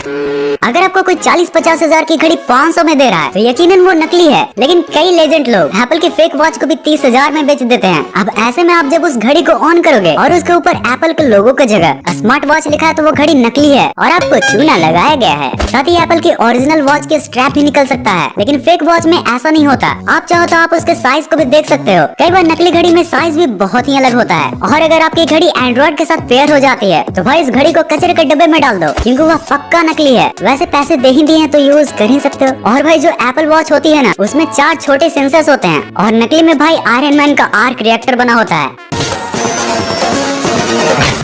अगर आपको कोई 40-50 हजार की घड़ी 500 में दे रहा है तो यकीनन वो नकली है, लेकिन कई लेजेंड लोग एप्पल की फेक वॉच को भी 30 हजार में बेच देते हैं। अब ऐसे में आप जब उस घड़ी को ऑन करोगे और उसके ऊपर एप्पल के लोगो की जगह स्मार्ट वॉच लिखा है तो वो घड़ी नकली है और आपको चूना लगाया गया है। साथ ही एप्पल की ओरिजिनल वॉच के स्ट्रैप भी निकल सकता है, लेकिन फेक वॉच में ऐसा नहीं होता। आप चाहो तो आप उसके साइज को भी देख सकते हो। कई बार नकली घड़ी में साइज भी बहुत ही अलग होता है और अगर आपकी घड़ी एंड्रॉइड के साथ पेयर हो जाती है तो भाई इस घड़ी को कचरे के डब्बे में डाल दो, क्योंकि वह पक्का नकली है। वैसे पैसे दे ही दिए हैं तो यूज कर ही सकते हो। और भाई जो एप्पल वॉच होती है ना, उसमें 4 छोटे सेंसर्स होते हैं और नकली में भाई आयरन मैन का आर्क रिएक्टर बना होता है।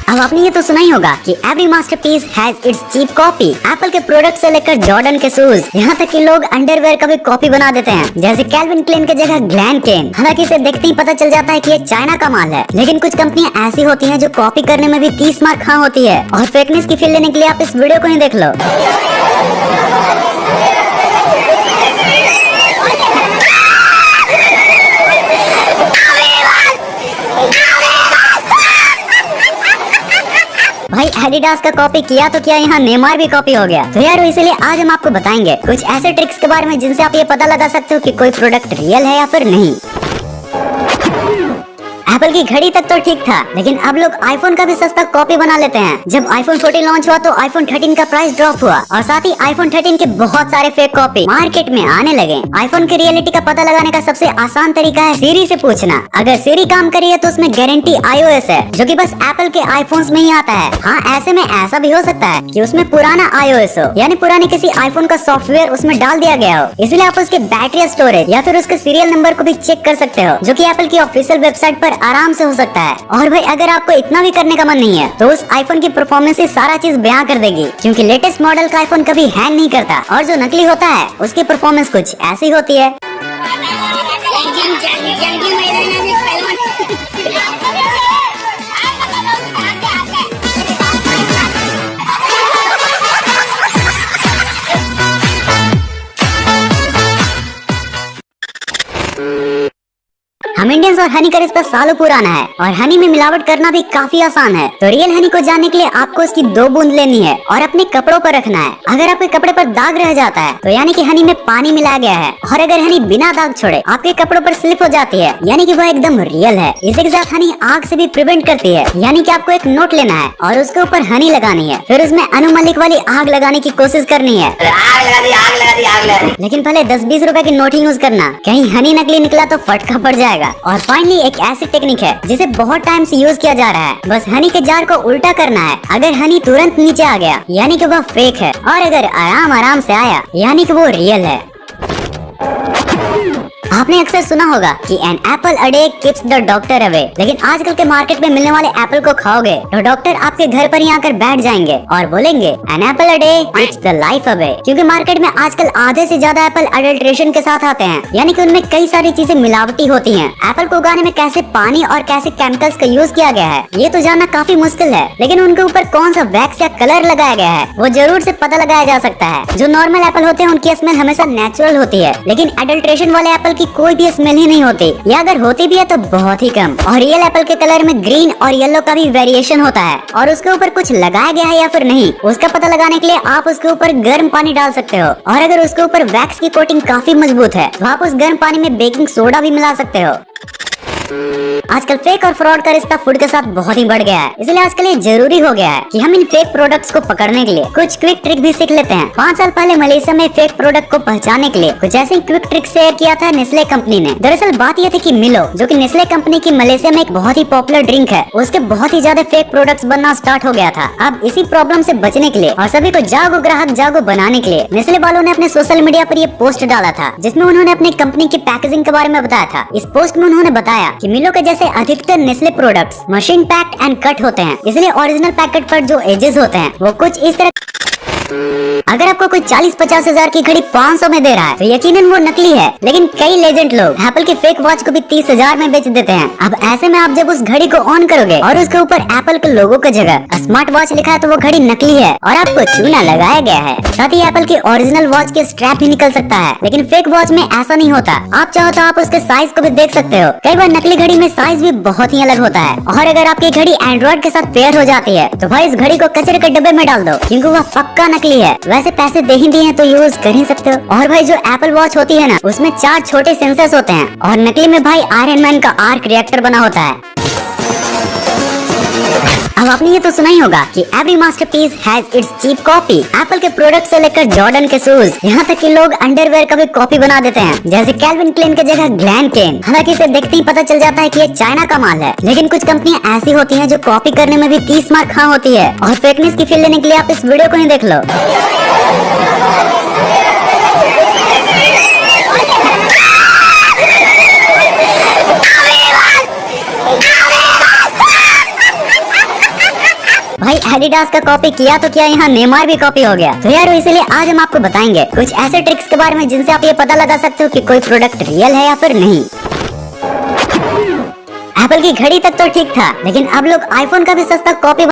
अब आपने ये तो सुना ही होगा कि every masterpiece has its cheap copy. Apple के प्रोडक्ट से लेकर जॉर्डन के शूज, यहाँ तक कि लोग अंडरवेयर का भी कॉपी बना देते हैं, जैसे कैल्विन क्लेन की जगह ग्लैन केन। हालांकि इसे देखते ही पता चल जाता है कि ये चाइना का माल है, लेकिन कुछ कंपनियां ऐसी होती हैं जो कॉपी करने में भी 30 मार खा होती है। और फेकनेस की फील लेने के लिए आप इस वीडियो को ही देख लो। भाई एडिडास का कॉपी किया तो क्या, यहाँ नेमार भी कॉपी हो गया। तो यार इसलिए आज हम आपको बताएंगे कुछ ऐसे ट्रिक्स के बारे में जिनसे आप ये पता लगा सकते हो कि कोई प्रोडक्ट रियल है या फिर नहीं। एप्पल की घड़ी तक तो ठीक था, लेकिन अब लोग आईफोन का भी सस्ता कॉपी बना लेते हैं। जब आईफोन 14 लॉन्च हुआ तो आईफोन 13 का प्राइस ड्रॉप हुआ और साथ ही आईफोन 13 के बहुत सारे फेक कॉपी मार्केट में आने लगे। आईफोन की रियलिटी का पता लगाने का सबसे आसान तरीका है सीरी से पूछना। अगर सीरी काम करी है तो उसमें गारंटी iOS है, जो कि बस एप्पल के आईफोन्स में ही आता है। हाँ, ऐसे में ऐसा भी हो सकता है कि उसमें पुराना iOS हो, यानी पुराने किसी आईफोन का सॉफ्टवेयर उसमें डाल दिया गया हो। इसलिए आप उसके बैटरी स्टोरेज या फिर उसके सीरियल नंबर को भी चेक कर सकते हो, जो कि एप्पल की ऑफिशियल वेबसाइट पर आराम से हो सकता है। और भाई अगर आपको इतना भी करने का मन नहीं है तो उस आईफोन की परफॉर्मेंस ही सारा चीज बयां कर देगी, क्योंकि लेटेस्ट मॉडल का आईफोन कभी हैंग नहीं करता और जो नकली होता है उसकी परफॉर्मेंस कुछ ऐसी होती है। हम इंडियंस और हनी का रिश्ता सालों पुराना है और हनी में मिलावट करना भी काफी आसान है। तो रियल हनी को जानने के लिए आपको इसकी 2 बूंद लेनी है और अपने कपड़ों पर रखना है। अगर आपके कपड़े पर दाग रह जाता है तो यानी कि हनी में पानी मिलाया गया है, और अगर हनी बिना दाग छोड़े आपके कपड़ों पर स्लिप हो जाती है यानी कि वह एकदम रियल है। इसी के साथ हनी आग से भी प्रिवेंट करती है, यानी कि आपको एक नोट लेना है और उसके ऊपर हनी लगानी है, फिर उसमें अनु मलिक वाली आग लगाने की कोशिश करनी है। आग लगा दी। लेकिन पहले 10-20 रुपए की नोट यूज करना, कहीं हनी नकली निकला तो फटका पड़ जाएगा। और फाइनली एक ऐसी टेक्निक है जिसे बहुत टाइम से यूज किया जा रहा है। बस हनी के जार को उल्टा करना है। अगर हनी तुरंत नीचे आ गया यानी कि वह फेक है, और अगर आराम आराम से आया यानी कि वो रियल है। आपने अक्सर सुना होगा कि an apple a day keeps the doctor away, लेकिन आजकल के मार्केट में मिलने वाले एप्पल को खाओगे तो डॉक्टर आपके घर पर ही आकर बैठ जाएंगे और बोलेंगे an apple a day keeps the life away, क्योंकि मार्केट में आजकल आधे से ज्यादा एप्पल अडल्ट्रेशन के साथ आते हैं, यानी कि उनमें कई सारी चीजें मिलावटी होती हैं। एप्पल को उगाने में कैसे पानी और कैसे केमिकल्स का यूज किया गया है ये तो जानना काफी मुश्किल है, लेकिन उनके ऊपर कौन सा वैक्स या कलर लगाया गया है वो जरूर से पता लगाया जा सकता है। जो नॉर्मल एप्पल होते हैं उनकी स्मेल हमेशा नेचुरल होती है, लेकिन अडल्ट्रेशन वाले एप्पल की कोई भी स्मेल ही नहीं होती, या अगर होती भी है तो बहुत ही कम। और रियल एप्पल के कलर में ग्रीन और येलो का भी वेरिएशन होता है, और उसके ऊपर कुछ लगाया गया है या फिर नहीं उसका पता लगाने के लिए आप उसके ऊपर गर्म पानी डाल सकते हो, और अगर उसके ऊपर वैक्स की कोटिंग काफी मजबूत है तो आप उस गर्म पानी में बेकिंग सोडा भी मिला सकते हो। आजकल फेक और फ्रॉड का रिश्ता फूड के साथ बहुत ही बढ़ गया है, इसलिए आजकल ये जरूरी हो गया है कि हम इन फेक प्रोडक्ट्स को पकड़ने के लिए कुछ क्विक ट्रिक भी सीख लेते हैं। 5 साल पहले मलेशिया में फेक प्रोडक्ट को पहचानने के लिए कुछ ऐसे क्विक ट्रिक शेयर किया था नेस्ले कंपनी ने। दरअसल बात यह थी कि मिलो, जो कि नेस्ले कंपनी की मलेशिया में एक बहुत ही पॉपुलर ड्रिंक है, उसके बहुत ही ज्यादा फेक प्रोडक्ट्स बनना स्टार्ट हो गया था। अब इसी प्रॉब्लम से बचने के लिए और सभी को जागो ग्राहक जागो बनाने के लिए नेस्ले वालों ने अपने सोशल मीडिया पर ये पोस्ट डाला था, जिसमें उन्होंने अपनी कंपनी की पैकेजिंग के बारे में बताया था। इस पोस्ट में उन्होंने बताया कि मिलो के जैसे अधिकतर Nestle products machine packed and cut होते हैं, इसलिए ओरिजिनल पैकेट पर जो एजेस होते हैं वो कुछ इस तरह। अगर आपको कोई 40-50 हजार की घड़ी 500 में दे रहा है तो यकीनन वो नकली है, लेकिन कई लेजेंड लोग एप्पल की फेक वॉच को भी 30 हजार में बेच देते हैं। अब ऐसे में आप जब उस घड़ी को ऑन करोगे और उसके ऊपर एप्पल के लोगो की जगह स्मार्ट वॉच लिखा है तो वो घड़ी नकली है और आपको चूना लगाया गया है। साथ ही एप्पल की ओरिजिनल वॉच के स्ट्रैप भी निकल सकता है, लेकिन फेक वॉच में ऐसा नहीं होता। आप चाहो तो आप उसके साइज को भी देख सकते हो। कई बार नकली घड़ी में साइज भी बहुत ही अलग होता है, और अगर आपकी घड़ी एंड्रॉइड के साथ पेयर हो जाती है तो भाई इस घड़ी को कचरे के डब्बे में डाल दो, क्योंकि वह पक्का नकली है। वैसे पैसे दे ही दिए हैं तो यूज कर ही सकते हो। और भाई जो एप्पल वॉच होती है ना, उसमें 4 छोटे सेंसर्स होते हैं और नकली में भाई आयरन मैन का आर्क रिएक्टर बना होता है। अब आपने ये तो सुना ही होगा कि every masterpiece has its cheap copy. Apple के प्रोडक्ट से लेकर जॉर्डन के शूज, यहाँ तक कि लोग अंडरवेयर का भी कॉपी बना देते हैं, जैसे कैल्विन क्लेन की जगह ग्लैन क्लेन। हालांकि इसे देखते ही पता चल जाता है कि ये चाइना का माल है, लेकिन कुछ कंपनियां ऐसी होती हैं जो कॉपी करने में भी 30 मार खा होती है। और फेकनेस की फील लेने के लिए आप इस वीडियो को ही देख लो। भाई एडिडास का कॉपी किया तो क्या, यहाँ नेमार भी कॉपी हो गया। तो यार इसीलिए आज हम आपको बताएंगे कुछ ऐसे ट्रिक्स के बारे में जिनसे आप ये पता लगा सकते हो कि कोई प्रोडक्ट रियल है या फिर नहीं। एप्पल की घड़ी तक तो ठीक था, लेकिन अब लोग आईफोन का भी सस्ता कॉपी